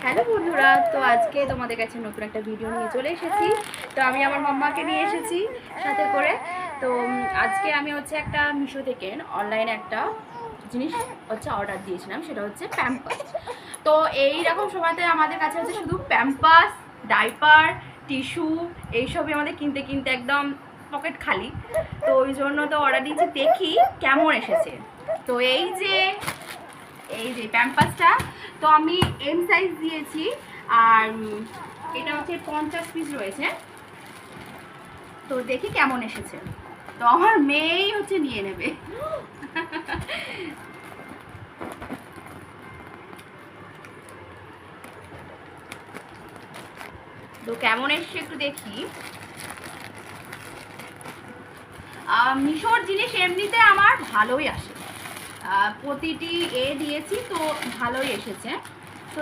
Hello বন্ধুরা, তো আজকে তোমাদের কাছে নতুন একটা ভিডিও নিয়ে চলে এসেছি। তো আমি আমার মাম্মাকে নিয়ে এসেছি সাথে করে। তো আজকে আমি একটা মিশো থেকে অনলাইনে একটা জিনিস অর্ডার দিয়েছিলাম, সেটা হচ্ছে প্যাম্পাস। তো এই রকম সময়তে আমাদের কাছে শুধু প্যাম্পাস, ডাইপার, টিস্যু এইসবই আমাদের কিনতে কিনতে একদম পকেট খালি। তো ওই জন্য তো অর্ডার দিয়েছি, দেখি কেমন এসেছে। তো এই যে প্যাম্পাসটা, তো আমি এম সাইজ দিয়েছি, আর এটা 50 পিস রয়েছে। তো দেখি কেমন এসেছে। তো আমার মেয়েই নিয়ে নেবে। তো কেমন এসছে একটু দেখি। মিশোর জিনিস এমনিতে আমার ভালোই আসে, প্রতিটি দিয়েছি, তো ভালোই এসেছে। তো